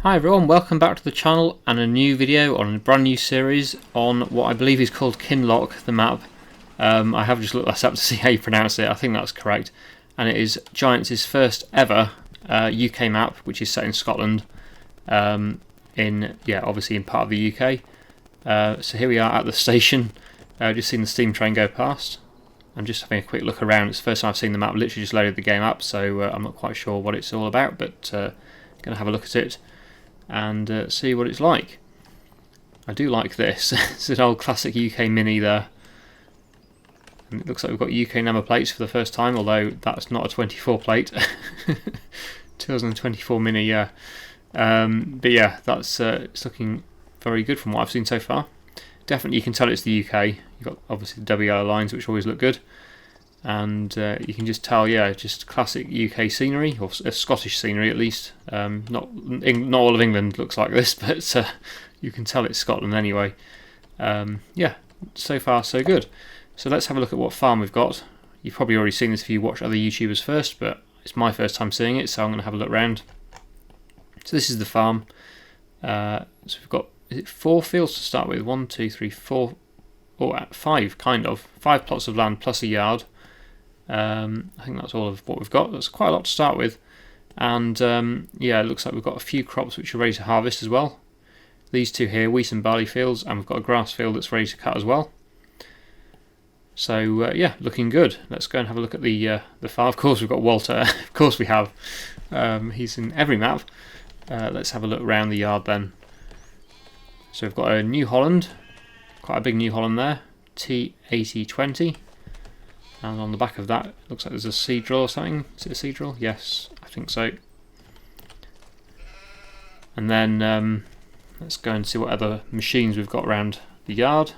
Hi everyone, welcome back to the channel and a new video on a brand new series on what I believe is called Kinlaig, the map. I have just looked this up to see how you pronounce it. I think that's correct, and it is Giants' first ever UK map, which is set in Scotland, obviously in part of the UK. So here we are at the station. Just seen the steam train go past. I'm just having a quick look around. It's the first time I've seen the map. Literally just loaded the game up, so I'm not quite sure what it's all about, but going to have a look at it and see what it's like. I do like this. It's an old classic UK Mini there. And it looks like we've got UK number plates for the first time, although that's not a 24 plate. 2024 Mini, yeah. But yeah, that's it's looking very good from what I've seen so far. Definitely you can tell it's the UK. You've got obviously the double yellow lines, which always look good. And you can just tell, yeah, just classic UK scenery, or Scottish scenery at least. Not all of England looks like this, but you can tell it's Scotland anyway. Yeah, so far so good. So let's have a look at what farm we've got. You've probably already seen this if you watch other YouTubers first, but it's my first time seeing it, so I'm going to have a look around. So this is the farm. So we've got, is it 4 fields to start with? 1, 2, 3, 4, or 5 kind of. 5 plots of land plus a yard. I think that's all of what we've got. That's quite a lot to start with, and yeah, it looks like we've got a few crops which are ready to harvest as well. These two here, wheat and barley fields, and we've got a grass field that's ready to cut as well. So yeah, looking good. Let's go and have a look at the farm. Of course we've got Walter. Of course we have. He's in every map. Let's have a look around the yard then. So we've got a New Holland, quite a big New Holland there, T8020. And on the back of that, it looks like there's a seed drill or something. Is it a seed drill? Yes, I think so. And then let's go and see what other machines we've got around the yard.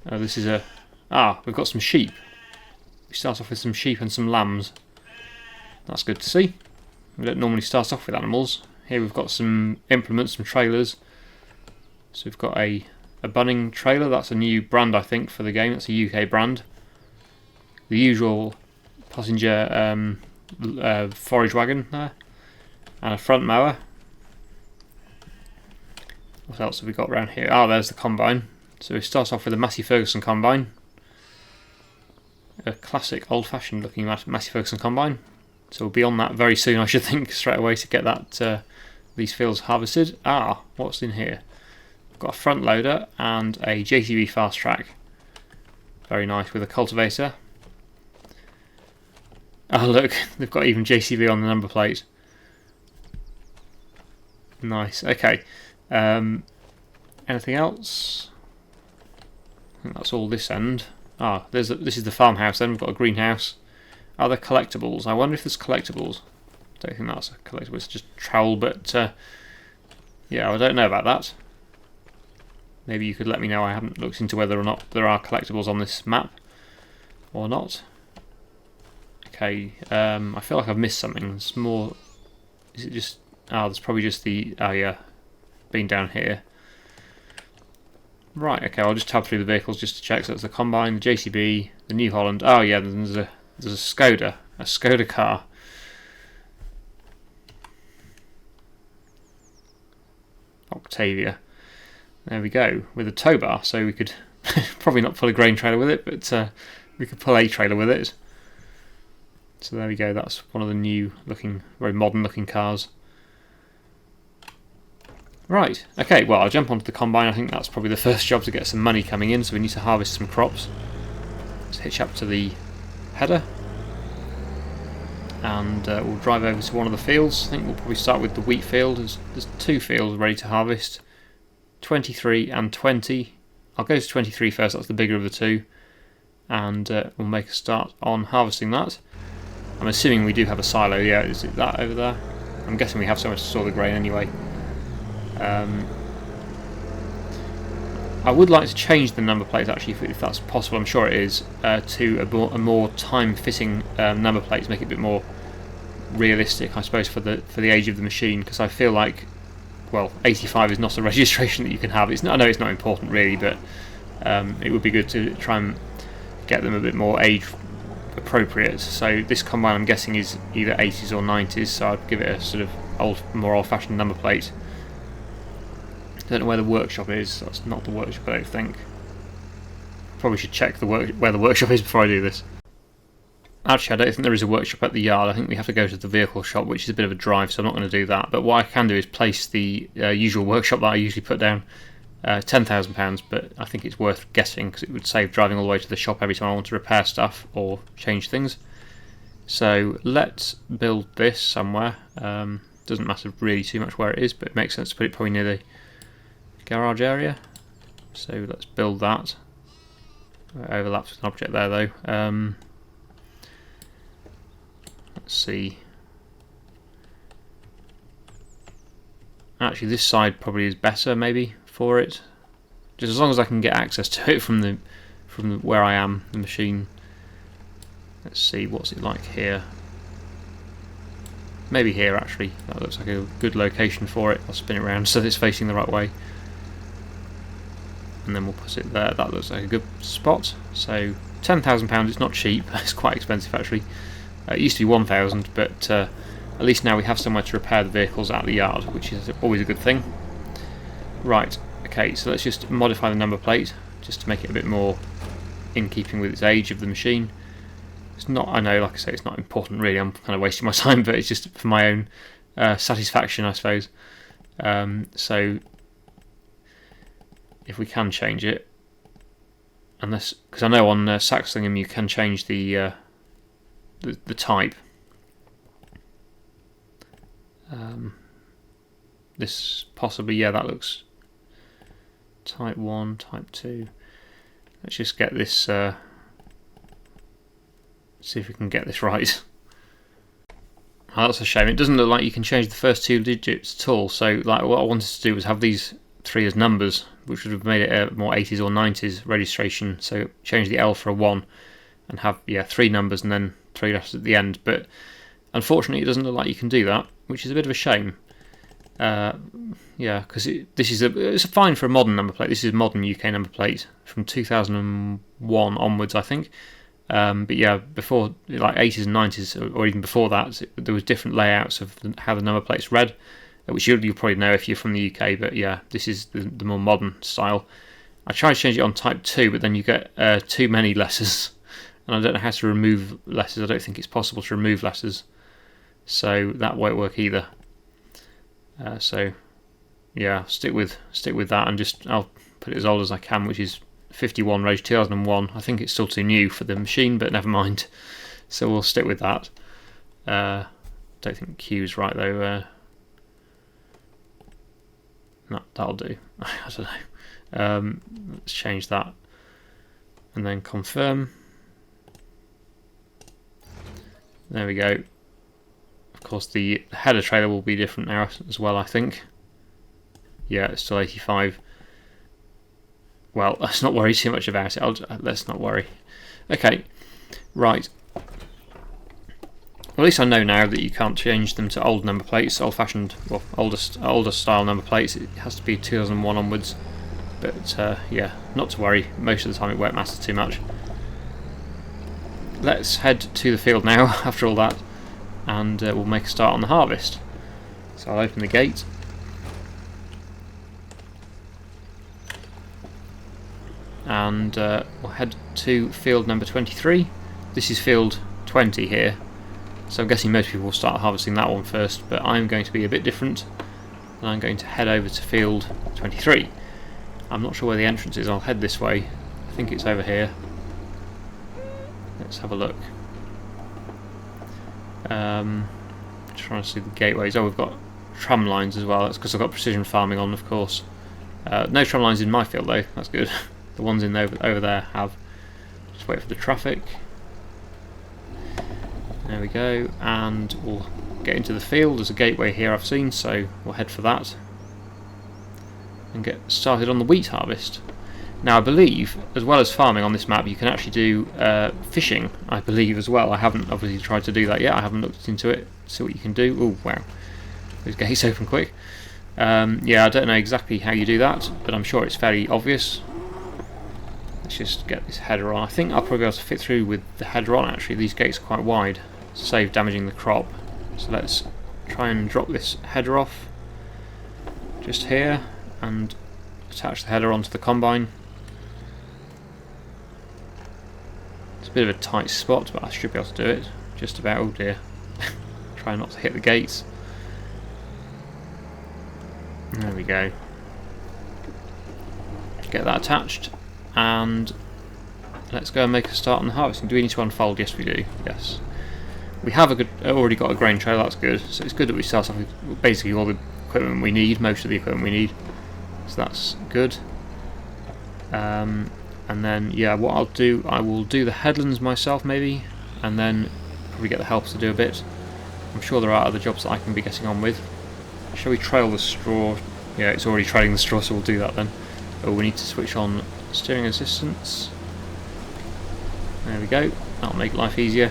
This is we've got some sheep. We start off with some sheep and some lambs. That's good to see. We don't normally start off with animals. Here we've got some implements, some trailers. So we've got a bunning trailer. That's a new brand I think for the game. That's a UK brand. The usual passenger forage wagon there, and a front mower. What else have we got around here? There's the combine. So we start off with a Massey Ferguson combine, a classic old-fashioned looking Massey Ferguson combine. So we'll be on that very soon, I should think, straight away to get that these fields harvested. What's in here? Got a front loader and a JCB fast track. Very nice, with a cultivator. Look, they've got even JCB on the number plate. Nice. Okay. Anything else? I think that's all this end. This is the farmhouse. Then we've got a greenhouse. Are there collectibles? I wonder if there's collectibles. Don't think that's a collectible. It's just trowel, but yeah, I don't know about that. Maybe you could let me know. I haven't looked into whether or not there are collectibles on this map or not. Okay, I feel like I've missed something. It's more. Is it just? There's probably just the. Yeah, being down here. Right. Okay, I'll just tab through the vehicles just to check. So that's the combine, the JCB, the New Holland. Yeah, there's a Skoda car. Octavia. There we go, with a tow bar, so we could probably not pull a grain trailer with it, but we could pull a trailer with it. So there we go, that's one of the new looking, very modern looking cars. Right, okay, well I'll jump onto the combine. I think that's probably the first job to get some money coming in, so we need to harvest some crops. Let's hitch up to the header, and we'll drive over to one of the fields. I think we'll probably start with the wheat field. There's 2 fields ready to harvest. 23 and 20. I'll go to 23 first, that's the bigger of the 2, and we'll make a start on harvesting that. I'm assuming we do have a silo. Yeah, is it that over there? I'm guessing we have somewhere to store the grain anyway. I would like to change the number plates actually, if that's possible. I'm sure it is, to a more time-fitting number plates, make it a bit more realistic, I suppose, for the age of the machine, because I feel like, well, 85 is not a registration that you can have. I know it's not important really, but it would be good to try and get them a bit more age appropriate. So this combine, I'm guessing, is either 80s or 90s, so I'd give it a sort of more old-fashioned number plate. Don't know where the workshop is. That's not the workshop, I don't think. Probably should check where the workshop is before I do this. Actually, I don't think there is a workshop at the yard. I think we have to go to the vehicle shop, which is a bit of a drive, so I'm not going to do that. But what I can do is place the usual workshop that I usually put down, £10,000, but I think it's worth getting because it would save driving all the way to the shop every time I want to repair stuff or change things. So let's build this somewhere. Doesn't matter really too much where it is, but it makes sense to put it probably near the garage area. So let's build that. It overlaps with an object there though. Let's see. Actually, this side probably is better, maybe, for it. Just as long as I can get access to it from where I am, the machine. Let's see, what's it like here? Maybe here, actually. That looks like a good location for it. I'll spin it around so that it's facing the right way. And then we'll put it there. That looks like a good spot. So, £10,000, it's not cheap. It's quite expensive, actually. It used to be 1,000, but at least now we have somewhere to repair the vehicles at the yard, which is always a good thing. Right, okay, so let's just modify the number plate, just to make it a bit more in keeping with its age of the machine. It's not, I know, like I say, it's not important really, I'm kind of wasting my time, but it's just for my own satisfaction, I suppose. So, if we can change it, unless, because I know on Saxlingham you can change the type. This possibly, yeah, that looks type 1, type 2. Let's just get this, see if we can get this right. Oh, that's a shame. It doesn't look like you can change the first 2 digits at all. So, like, what I wanted to do was have these 3 as numbers, which would have made it a more 80s or 90s registration. So change the L for a 1 and have 3 numbers and then 3 letters at the end. But unfortunately, it doesn't look like you can do that, which is a bit of a shame. Because it's fine for a modern number plate. This is a modern UK number plate from 2001 onwards, I think. But yeah, before, like 80s and 90s, or even before that, there was different layouts of how the number plates read, which you'll probably know if you're from the UK. But yeah, this is the more modern style. I tried to change it on type 2, but then you get too many letters, and I don't know how to remove letters. I don't think it's possible to remove letters, so that won't work either. So yeah, stick with that, and I'll put it as old as I can, which is 51 Rage 2001. I think it's still too new for the machine, but never mind. So we'll stick with that. Don't think Q's right though. No, that'll do. I don't know. Let's change that and then confirm. There we go. Of course, the header trailer will be different now as well, I think. Yeah, it's still 85. Well, let's not worry too much about it. Let's not worry. Okay, right. Well, at least I know now that you can't change them to old number plates, old-fashioned, well, older style number plates. It has to be 2001 onwards. But yeah, not to worry. Most of the time it won't matter too much. Let's head to the field now after all that, and we'll make a start on the harvest. So I'll open the gate. And we'll head to field number 23. This is field 20 here, so I'm guessing most people will start harvesting that one first, but I'm going to be a bit different, and I'm going to head over to field 23. I'm not sure where the entrance is. I'll head this way. I think it's over here. Let's have a look. Trying to see the gateways. Oh, we've got tram lines as well. That's because I've got precision farming on, of course. No tram lines in my field though. That's good. The ones in over there have. Just wait for the traffic. There we go, and we'll get into the field. There's a gateway here I've seen, so we'll head for that and get started on the wheat harvest. Now I believe, as well as farming on this map, you can actually do fishing, I believe, as well. I haven't obviously tried to do that yet. I haven't looked into it, see what you can do. Oh wow, those gates open quick. Yeah, I don't know exactly how you do that, but I'm sure it's fairly obvious. Let's let's just get this header on. I think I'll probably be able to fit through with the header on actually. These gates are quite wide to save damaging the crop. So let's try and drop this header off just here and attach the header onto the combine. It's a bit of a tight spot, but I should be able to do it. Just about. Oh dear. Try not to hit the gates. There we go. Get that attached, and let's go and make a start on the harvesting. Do we need to unfold? Yes, we do. Yes. We have already got a grain trailer, that's good. So it's good that we start off with basically all the equipment we need, most of the equipment we need. So that's good. And then, yeah, what I'll do, I will do the headlands myself maybe, and then probably get the helpers to do a bit. I'm sure there are other jobs that I can be getting on with. Shall we trail the straw? Yeah, it's already trailing the straw, so we'll do that then. Oh, we need to switch on steering assistance. There we go. That'll make life easier.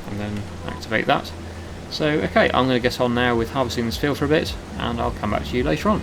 And then activate that. So, okay, I'm going to get on now with harvesting this field for a bit, and I'll come back to you later on.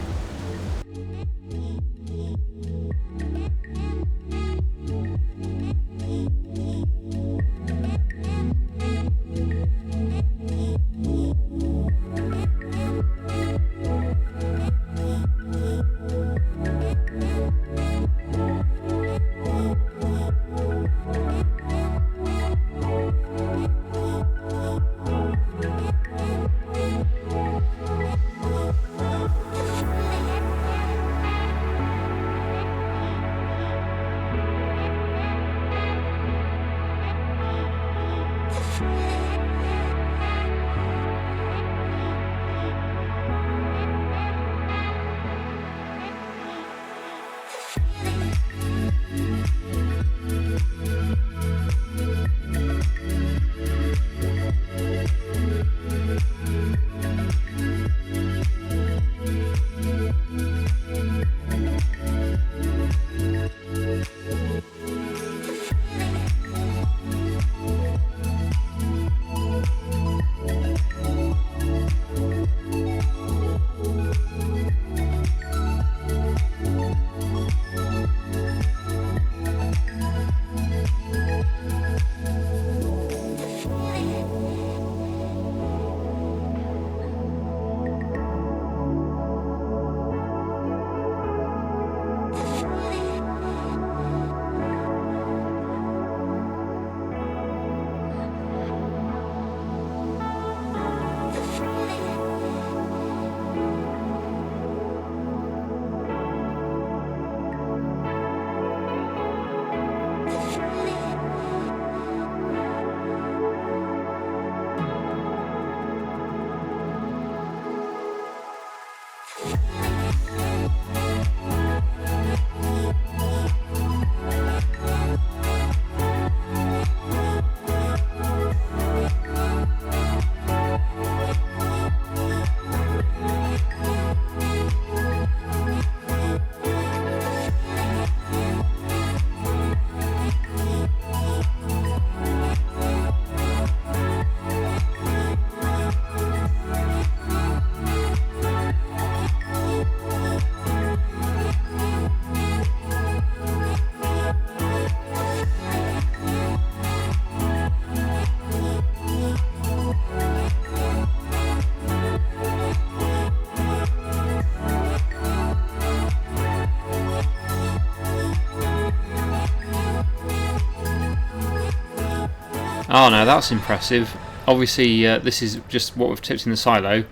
Oh no, that's impressive. Obviously this is just what we've tipped in the silo,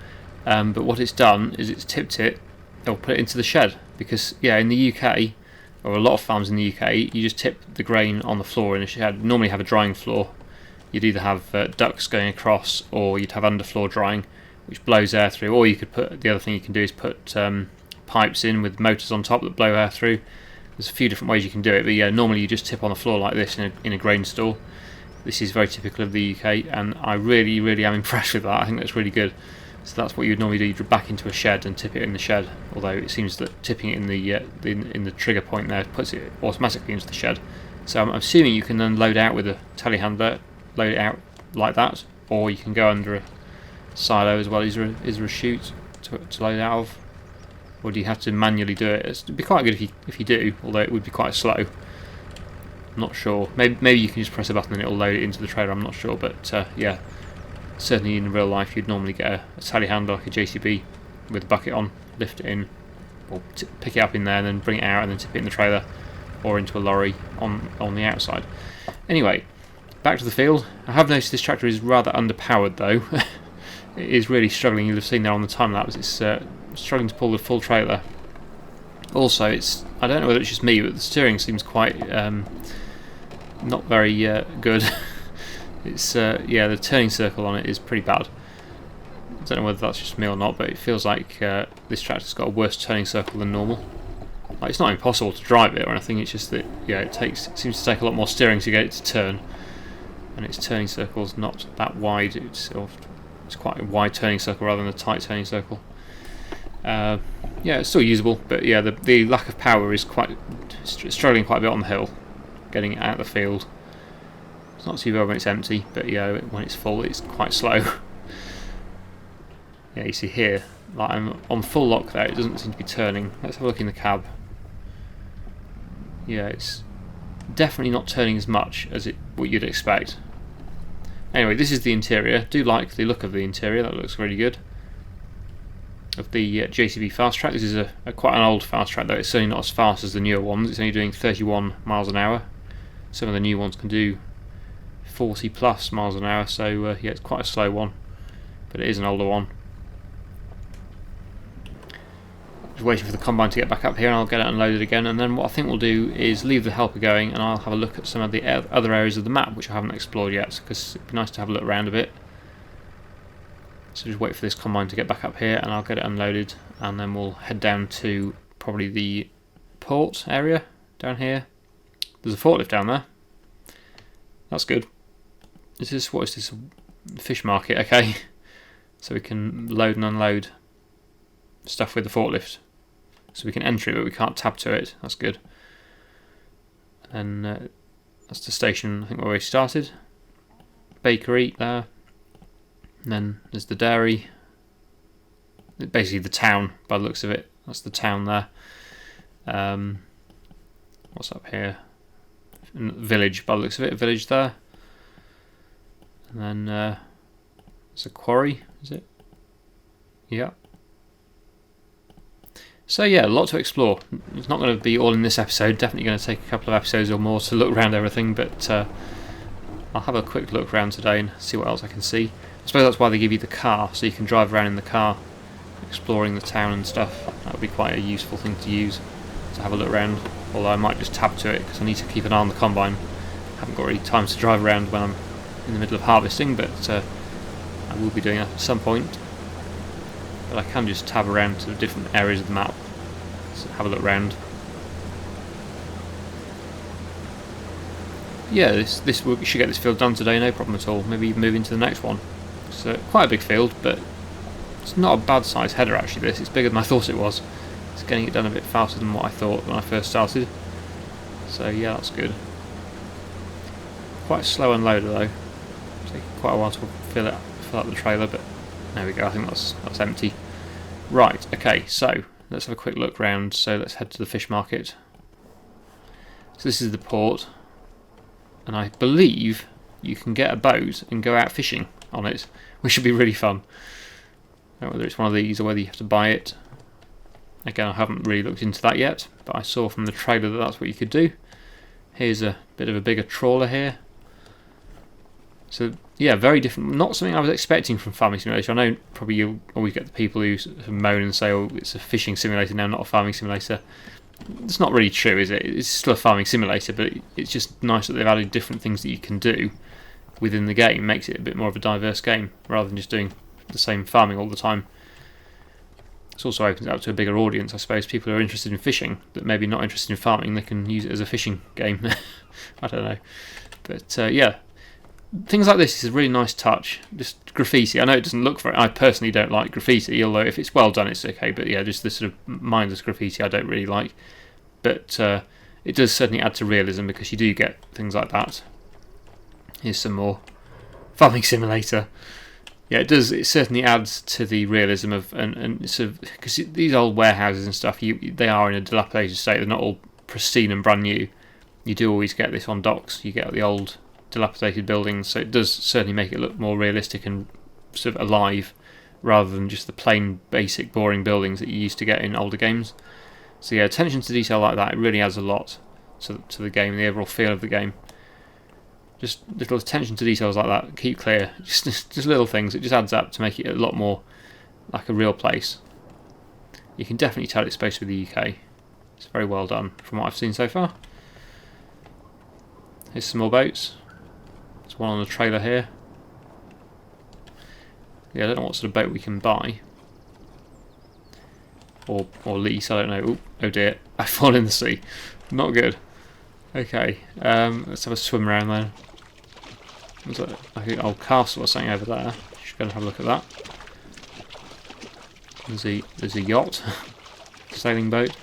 but what it's done is it's tipped it, or put it into the shed, because yeah, in the UK, or a lot of farms in the UK, you just tip the grain on the floor in a shed. Normally have a drying floor. You'd either have ducts going across, or you'd have underfloor drying, which blows air through, or you could put, the other thing you can do is put pipes in with motors on top that blow air through. There's a few different ways you can do it, but yeah, normally you just tip on the floor like this in a grain store. This is very typical of the UK, and I really, really am impressed with that. I think that's really good. So that's what you would normally do. You'd back into a shed and tip it in the shed. Although it seems that tipping it in the trigger point there puts it automatically into the shed. So I'm assuming you can then load out with a telehandler, load it out like that, or you can go under a silo as well. Is there a chute to load out of, or do you have to manually do it? It'd be quite good if you do, although it would be quite slow. I'm not sure. Maybe you can just press a button and it'll load it into the trailer. I'm not sure, but yeah, certainly in real life you'd normally get a telehandler like a JCB with a bucket on, lift it in, or pick it up in there and then bring it out and then tip it in the trailer or into a lorry on the outside. Anyway, back to the field. I have noticed this tractor is rather underpowered though. It is really struggling. You'll have seen there on the time lapse. It's struggling to pull the full trailer. Also, I don't know whether it's just me, but the steering seems quite not very good. It's yeah, the turning circle on it is pretty bad. I don't know whether that's just me or not, but it feels like this tractor's got a worse turning circle than normal. Like, it's not impossible to drive it or anything. It's just that yeah, it seems to take a lot more steering to get it to turn, and its turning circle's not that wide. It's quite a wide turning circle rather than a tight turning circle. Yeah, it's still usable, but yeah, the lack of power is struggling quite a bit on the hill, getting it out of the field. It's not too bad when it's empty, but yeah, when it's full, it's quite slow. Yeah, you see here, like I'm on full lock there, it doesn't seem to be turning. Let's have a look in the cab. Yeah, it's definitely not turning as much as what you'd expect. Anyway, this is the interior. Do like the look of the interior, that looks really good. Of the JCB Fast Track. This is quite an old Fast Track though, it's certainly not as fast as the newer ones. It's only doing 31 miles an hour. Some of the new ones can do 40 plus miles an hour, so yeah, it's quite a slow one, but it is an older one. Just waiting for the combine to get back up here and I'll get it unloaded again, and then what I think we'll do is leave the helper going and I'll have a look at some of the other areas of the map which I haven't explored yet, because it'd be nice to have a look around a bit. So just wait for this combine to get back up here and I'll get it unloaded, and then we'll head down to probably the port area down here. There's a forklift down there. That's good. What is this? Fish market, okay. So we can load and unload stuff with the forklift. So we can enter it but we can't tab to it. That's good. And that's the station, I think where we started. Bakery there. And then there's the dairy. Basically the town by the looks of it. That's the town there. What's up here? Village by the looks of it. Village there. And then it's a quarry, is it? Yeah. So yeah, a lot to explore. It's not going to be all in this episode. Definitely going to take a couple of episodes or more to look around everything, but I'll have a quick look around today and see what else I can see. I suppose that's why they give you the car, so you can drive around in the car exploring the town and stuff. That would be quite a useful thing to use, to have a look around, although I might just tab to it because I need to keep an eye on the combine. I haven't got really time to drive around when I'm in the middle of harvesting, but I will be doing that at some point. But I can just tab around to different areas of the map, so have a look around. Yeah, this we should get this field done today, no problem at all. Maybe move into the next one. It's quite a big field, but it's not a bad size header actually. It's bigger than I thought it was. It's getting it done a bit faster than what I thought when I first started. So yeah, that's good. Quite a slow unloader though. Take quite a while to fill up the trailer, but there we go. I think that's empty. Right. Okay. So let's have a quick look round. So let's head to the fish market. So this is the port, and I believe you can get a boat and go out fishing on it, which should be really fun. I don't know whether it's one of these or whether you have to buy it. Again, I haven't really looked into that yet, but I saw from the trailer that that's what you could do. Here's a bit of a bigger trawler here. So yeah, very different. Not something I was expecting from Farming Simulator. I know probably you'll always get the people who moan and say, oh, it's a fishing simulator now, not a farming simulator. It's not really true, is it? It's still a farming simulator, but it's just nice that they've added different things that you can do within the game. It makes it a bit more of a diverse game, rather than just doing the same farming all the time. It also opens it up to a bigger audience, I suppose. People who are interested in fishing, that maybe not interested in farming, they can use it as a fishing game. I don't know. But yeah, things like this is a really nice touch. Just graffiti. I know it doesn't look for it. I personally don't like graffiti, although if it's well done, it's okay. But yeah, just this sort of mindless graffiti I don't really like. But it does certainly add to realism, because you do get things like that. Here's some more Farming Simulator. Yeah, it does. It certainly adds to the realism of and sort of, because these old warehouses and stuff, they are in a dilapidated state. They're not all pristine and brand new. you do always get this on docks. You get the old dilapidated buildings, so it does certainly make it look more realistic and sort of alive, rather than just the plain, basic, boring buildings that you used to get in older games. So yeah, attention to detail like that, it really adds a lot to the game and the overall feel of the game. Just little attention to details like that, keep clear, just little things, it just adds up to make it a lot more like a real place. You can definitely tell it's supposed to be the UK. It's very well done from what I've seen so far. Here's some more boats. There's one on the trailer here. Yeah, I don't know what sort of boat we can buy. Or lease, I don't know. Oh dear, I fall in the sea. Not good. Okay, let's have a swim around then. There's like an old castle or something over there. Should go and have a look at that. There's a yacht, sailing boat.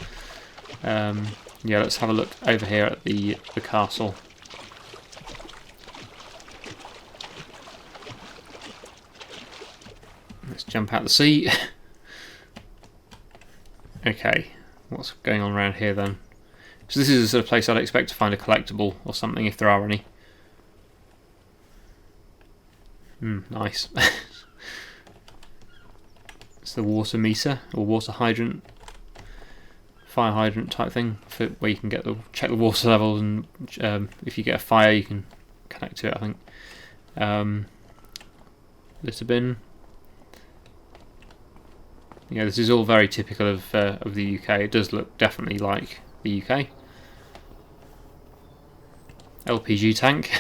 Yeah, let's have a look over here at the castle. Let's jump out the sea. Okay, what's going on around here then? So this is the sort of place I'd expect to find a collectible or something, if there are any. Nice. It's the water meter or water hydrant, fire hydrant type thing, for where you can check the water levels, and if you get a fire you can connect to it, I think. Litter bin. Yeah, this is all very typical of the UK. It does look definitely like the UK. LPG tank.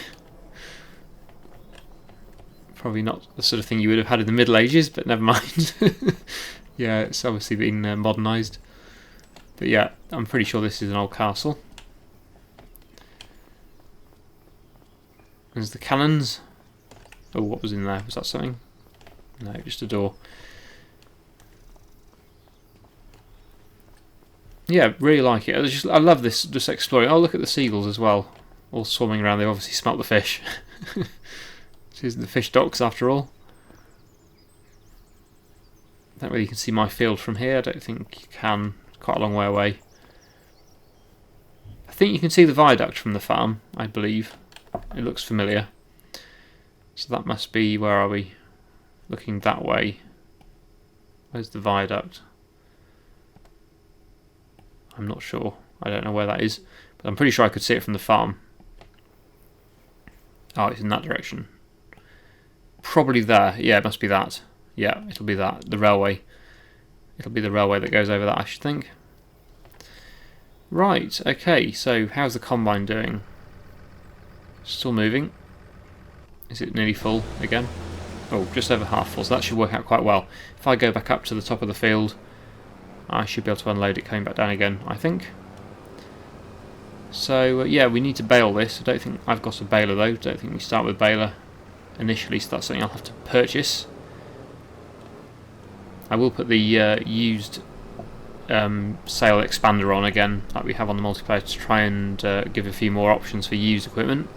Probably not the sort of thing you would have had in the Middle Ages, but never mind. Yeah, it's obviously been modernised. But yeah, I'm pretty sure this is an old castle. There's the cannons. Oh, what was in there? Was that something? No, just a door. Yeah, really like it. I love this, just exploring. Oh, look at the seagulls as well, all swarming around. They've obviously smelt the fish. This is the fish docks after all. I don't know whether you can see my field from here. I don't think you can. Quite a long way away. I think you can see the viaduct from the farm, I believe. It looks familiar. So that must be, where are we? Looking that way. Where's the viaduct? I'm not sure. I don't know where that is, but I'm pretty sure I could see it from the farm. Oh, it's in that direction. Probably there. Yeah, it must be that. Yeah, it'll be that. The railway. It'll be the railway that goes over that, I should think. Right, okay, so how's the combine doing? Still moving. Is it nearly full again? Oh, just over half full, so that should work out quite well. If I go back up to the top of the field, I should be able to unload it coming back down again, I think. So, yeah, we need to bale this. I don't think I've got a baler though. I don't think we start with baler initially, so that's something I'll have to purchase. I will put the used sail expander on again, like we have on the multiplayer, to try and give a few more options for used equipment,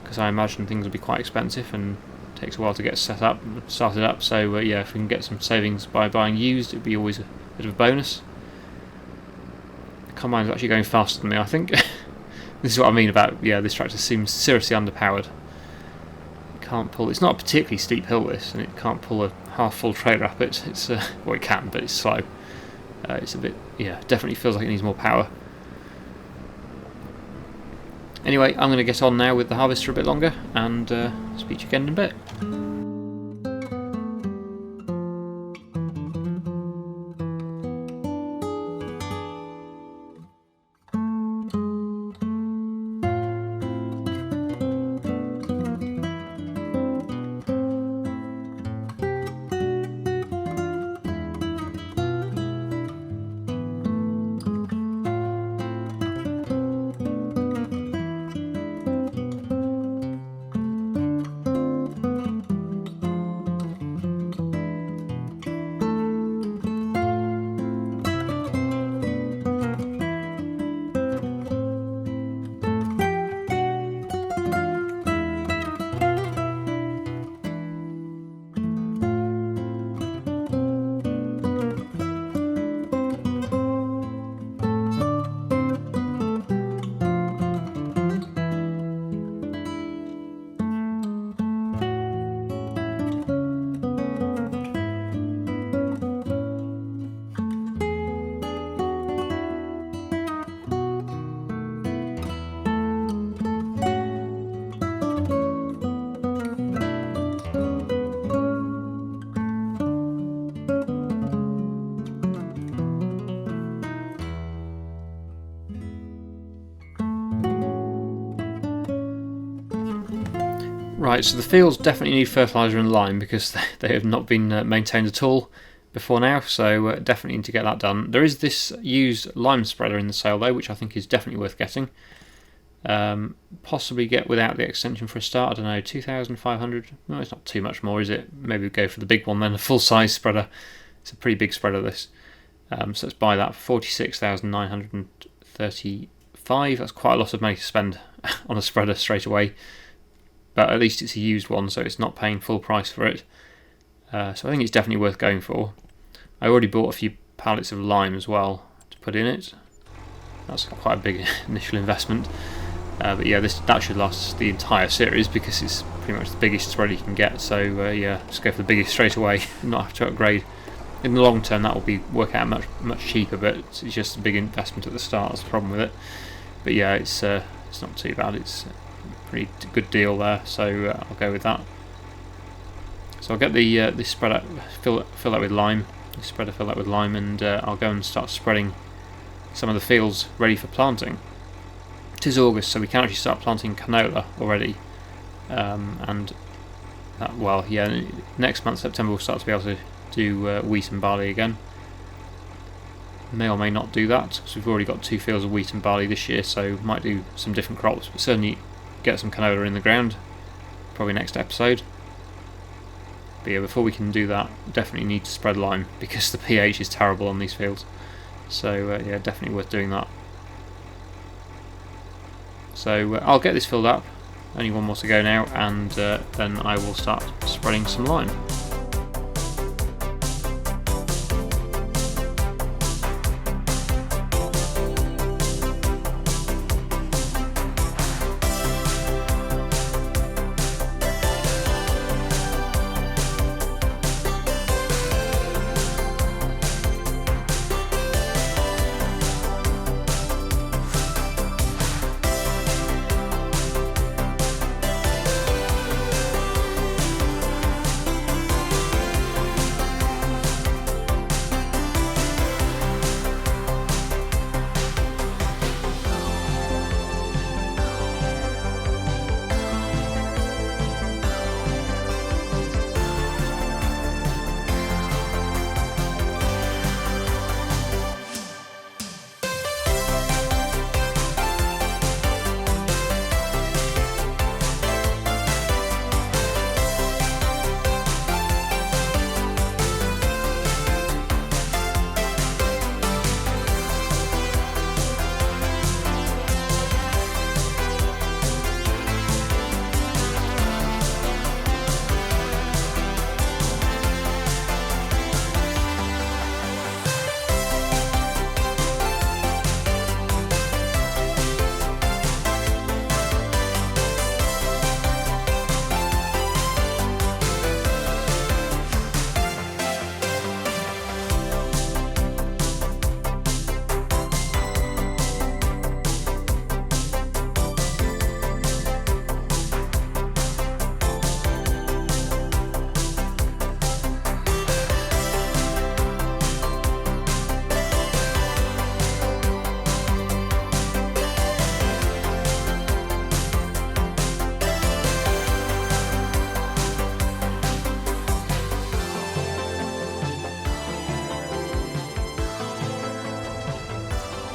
because I imagine things will be quite expensive and it takes a while to get started up. So yeah, if we can get some savings by buying used, it'd be always a bit of a bonus. The combine's actually going faster than me, I think. This is what I mean about, yeah, this tractor seems seriously underpowered. It can't pull. It's not a particularly steep hill, this, and it can't pull a half-full trailer up it. It's well, it can, but it's slow. It's a bit, yeah, definitely feels like it needs more power. Anyway, I'm going to get on now with the harvester a bit longer, and speak to you again in a bit. Right, so the fields definitely need fertiliser and lime because they have not been maintained at all before now, so definitely need to get that done. There is this used lime spreader in the sale though, which I think is definitely worth getting. Possibly get without the extension for a start. I don't know, 2,500. No, it's not too much more, is it? Maybe go for the big one then, a full-size spreader. It's a pretty big spreader, this. So let's buy that for 46,935. That's quite a lot of money to spend on a spreader straight away. But at least it's a used one, so it's not paying full price for it. So I think it's definitely worth going for. I already bought a few pallets of lime as well to put in it. That's quite a big initial investment. But yeah, that should last the entire series because it's pretty much the biggest spreader you can get. So yeah, just go for the biggest straight away and not have to upgrade. In the long term, that will work out much cheaper, but it's just a big investment at the start. That's the problem with it. But yeah, it's not too bad. It's a pretty good deal there, so I'll go with that. So I'll get this spreader fill that with lime. This spreader fill that with lime, and I'll go and start spreading some of the fields ready for planting. It is August, so we can actually start planting canola already, and that, well, yeah, next month September we'll start to be able to do wheat and barley again. May or may not do that because we've already got 2 fields of wheat and barley this year, so might do some different crops, but certainly get some canola in the ground probably next episode. But yeah, before we can do that, definitely need to spread lime because the pH is terrible on these fields. So yeah, definitely worth doing that. So I'll get this filled up, only one more to go now, and then I will start spreading some lime.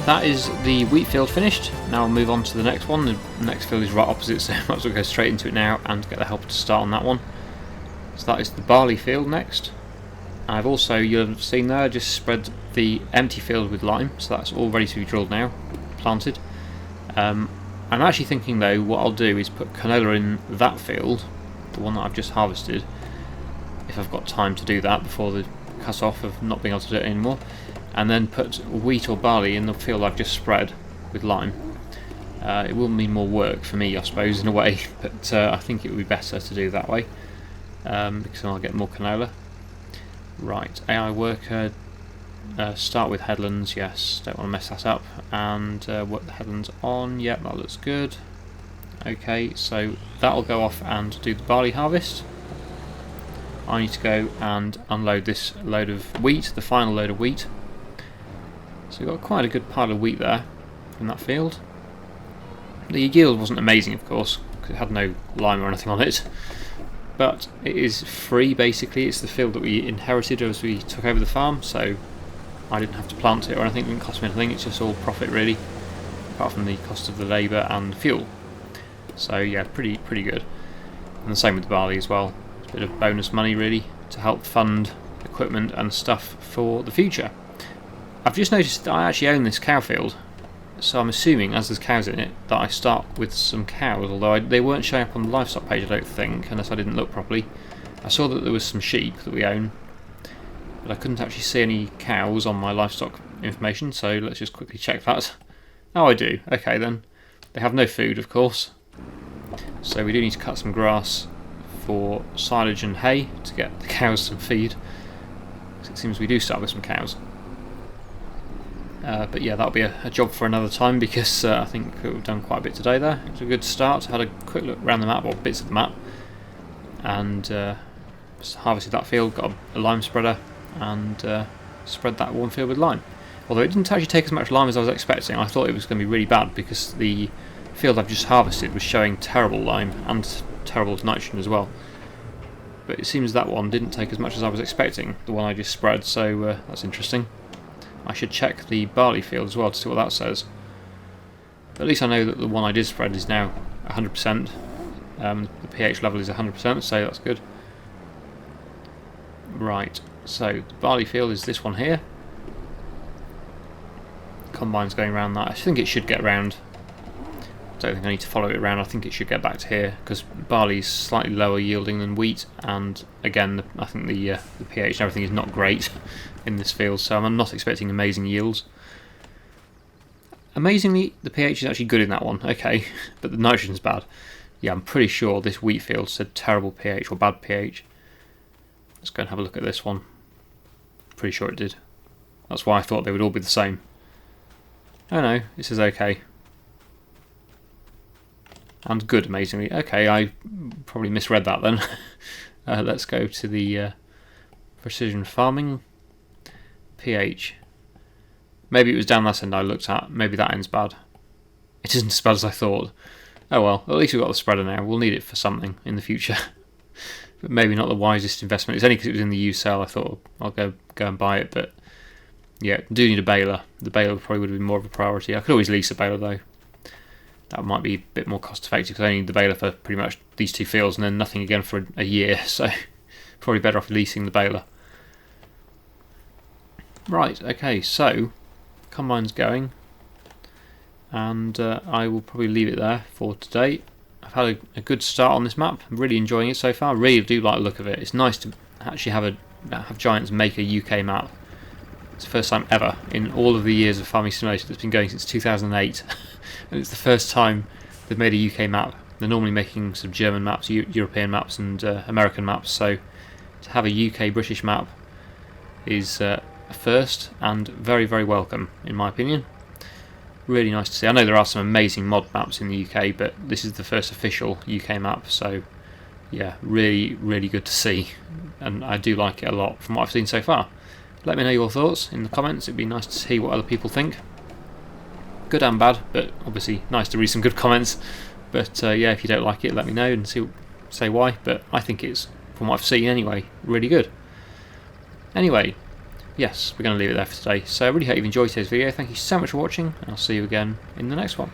That is the wheat field finished. Now I'll move on to the next one. The next field is right opposite, so I might as well go straight into it now and get the helper to start on that one. So that is the barley field next. I've also, you'll have seen there, just spread the empty field with lime, so that's all ready to be drilled now, planted. I'm actually thinking though, what I'll do is put canola in that field, the one that I've just harvested, if I've got time to do that before the cut off of not being able to do it anymore, and then put wheat or barley in the field I've just spread with lime. It will mean more work for me, I suppose, in a way, but I think it would be better to do that way, because then I'll get more canola. Right, AI worker, start with headlands, yes, don't want to mess that up, and work the headlands on, yep, that looks good. Okay, so that'll go off and do the barley harvest. I need to go and unload this load of wheat, the final load of wheat. So we've got quite a good pile of wheat there from that field. The yield wasn't amazing, of course, because It had no lime or anything on it. But it is free basically. It's the field that we inherited as we took over the farm, so I didn't have to plant it or anything. It didn't cost me anything. It's just all profit really, apart from the cost of the labour and fuel. So yeah, pretty good. And the same with the barley as well. It's a bit of bonus money really to help fund equipment and stuff for the future. I've just noticed that I actually own this cow field, so I'm assuming, as there's cows in it, that I start with some cows, although they weren't showing up on the livestock page, I don't think, unless I didn't look properly. I saw that there was some sheep that we own, but I couldn't actually see any cows on my livestock information, so let's just quickly check that. Oh, I do. Okay then. They have no food, of course, so we do need to cut some grass for silage and hay to get the cows some feed. It seems we do start with some cows. But yeah, that'll be a job for another time, because I think we've done quite a bit today there. It was a good start. I had a quick look around the map, or bits of the map, and just harvested that field, got a lime spreader, and spread that one field with lime. Although it didn't actually take as much lime as I was expecting. I thought it was going to be really bad, because the field I've just harvested was showing terrible lime and terrible nitrogen as well. But it seems that one didn't take as much as I was expecting, the one I just spread, so that's interesting. I should check the barley field as well to see what that says. But at least I know that the one I did spread is now 100%. The pH level is 100%, so that's good. Right, so the barley field is this one here. Combine's going around that. I think it should get round. I don't think I need to follow it around. I think it should get back to here, because barley's slightly lower yielding than wheat, and again, I think the pH and everything is not great in this field, so I'm not expecting amazing yields. Amazingly, the pH is actually good in that one, okay, but the nitrogen's bad. Yeah, I'm pretty sure this wheat field said terrible pH or bad pH. Let's go and have a look at this one. Pretty sure it did. That's why I thought they would all be the same. Oh no, it says okay. And good, amazingly. Okay, I probably misread that then. Let's go to the precision farming. pH. Maybe it was down that end I looked at. Maybe that end's bad. It isn't as bad as I thought. Oh well, at least we've got the spreader now. We'll need it for something in the future. But maybe not the wisest investment. It's only because it was in the used sale I thought I'll go and buy it. But yeah, do need a baler. The baler probably would have been more of a priority. I could always lease a baler though. That might be a bit more cost effective, because I need the baler for pretty much these two fields and then nothing again for a year. So probably better off leasing the baler. Right, okay, so combine's going, and I will probably leave it there for today. I've had a good start on this map. I'm really enjoying it so far. Really do like the look of it. It's nice to actually have Giants make a UK map. It's the first time ever in all of the years of Farming Simulator that's been going since 2008, and it's the first time they've made a UK map. They're normally making some German maps, European maps, and American maps. So to have a UK British map is a first, and very, very welcome in my opinion. Really nice to see. I know there are some amazing mod maps in the UK, but this is the first official UK map, so yeah, really, really good to see, and I do like it a lot from what I've seen so far. Let me know your thoughts in the comments. It'd be nice to see what other people think. Good and bad, but obviously nice to read some good comments. But yeah, if you don't like it, let me know and say why. But I think it's, from what I've seen anyway, really good. Anyway, yes, we're going to leave it there for today. So I really hope you've enjoyed today's video. Thank you so much for watching, and I'll see you again in the next one.